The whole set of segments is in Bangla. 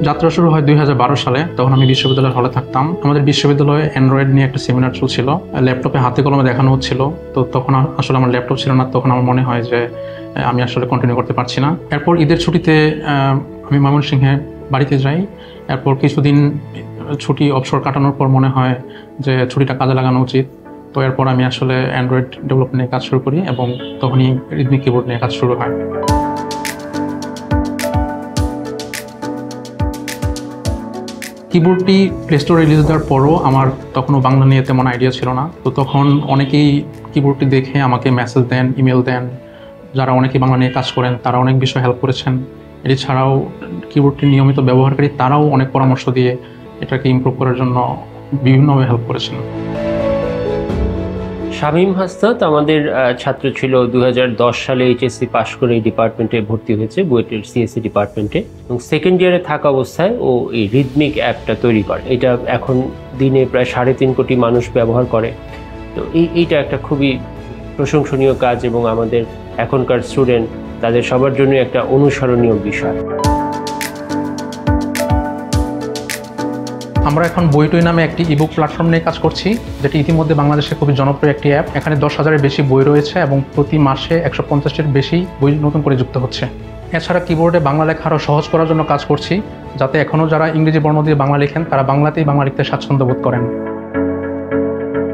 যাত্রা শুরু হয় 2012 সালে। তখন আমি বিশ্ববিদ্যালয়ের হলে থাকতাম। আমাদের বিশ্ববিদ্যালয়ে অ্যান্ড্রয়েড নিয়ে একটা সেমিনার চলছিল, ল্যাপটপে হাতে কলমে দেখানো হচ্ছিল। তো তখন আসলে আমার ল্যাপটপ ছিল না। তখন আমার মনে হয় যে আমি আসলে কন্টিনিউ করতে পারছি না। এরপর ঈদের ছুটিতে আমি ময়মনসিংহে বাড়িতে যাই। এরপর কিছুদিন ছুটি অবসর কাটানোর পর মনে হয় যে ছুটিটা কাজে লাগানো উচিত। তো এরপর আমি আসলে অ্যান্ড্রয়েড ডেভেলপমেন্ট নিয়ে কাজ শুরু করি এবং তখনই রিদমিক কিবোর্ড নিয়ে কাজ শুরু হয়। কিবোর্ডটি প্লে স্টোরে রিলিজ দেওয়ার পরও আমার তখনও বাংলা নিয়ে তেমন আইডিয়া ছিল না। তো তখন অনেকেই কিবোর্ডটি দেখে আমাকে মেসেজ দেন, ইমেল দেন। যারা অনেকেই বাংলা নিয়ে কাজ করেন তারা অনেক বিষয়ে হেল্প করেছেন। এছাড়াও কিবোর্ডটি নিয়মিত ব্যবহারকারী তারাও অনেক পরামর্শ দিয়ে এটাকে ইমপ্রুভ করার জন্য বিভিন্নভাবে হেল্প করেছেন। শামীম হাসনাত আমাদের ছাত্র ছিল। 2010 সালে এইচএসসি পাশ করে এই ডিপার্টমেন্টে ভর্তি হয়েছে, বুয়েটের সিএসসি ডিপার্টমেন্টে, এবং সেকেন্ড ইয়ারে থাকা অবস্থায় ও এই রিদমিক অ্যাপটা তৈরি করে। এটা এখন দিনে প্রায় 3.5 কোটি মানুষ ব্যবহার করে। তো এইটা একটা খুবই প্রশংসনীয় কাজ এবং আমাদের এখনকার স্টুডেন্ট তাদের সবার জন্য একটা অনুসরণীয় বিষয়। আমরা এখন বইটই নামে একটি ইবুক প্ল্যাটফর্ম নিয়ে কাজ করছি, যেটি ইতিমধ্যে বাংলাদেশে খুবই জনপ্রিয় একটি অ্যাপ। এখানে 10,000-এর বেশি বই রয়েছে এবং প্রতি মাসে 150-টির বেশি বই নতুন করে যুক্ত হচ্ছে। এছাড়া কিবোর্ডে বাংলা লেখা আরও সহজ করার জন্য কাজ করছি, যাতে এখনও যারা ইংরেজি বর্ণ দিয়ে বাংলা লেখেন তারা বাংলাতেই বাংলা লিখতে স্বাচ্ছন্দ্য বোধ করেন।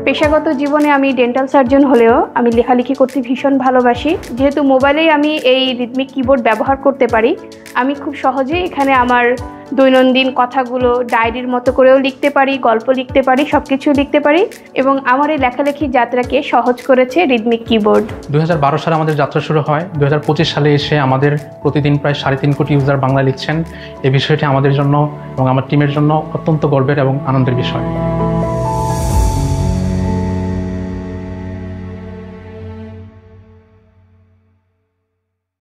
পেশাগত জীবনে আমি ডেন্টাল সার্জন হলেও আমি লেখালেখি করতে ভীষণ ভালোবাসি। যেহেতু মোবাইলেই আমি এই রিদমিক কিবোর্ড ব্যবহার করতে পারি, আমি খুব সহজেই এখানে আমার দৈনন্দিন কথাগুলো ডায়েরির মতো করেও লিখতে পারি, গল্প লিখতে পারি, সব কিছু লিখতে পারি এবং আমার এই লেখালেখির যাত্রাকে সহজ করেছে রিদমিক কিবোর্ড। 2012 সালে আমাদের যাত্রা শুরু হয়। 2025 সালে এসে আমাদের প্রতিদিন প্রায় 3.5 কোটি ইউজার বাংলা লিখছেন। এই বিষয়টি আমাদের জন্য এবং আমার টিমের জন্য অত্যন্ত গর্বের এবং আনন্দের বিষয়।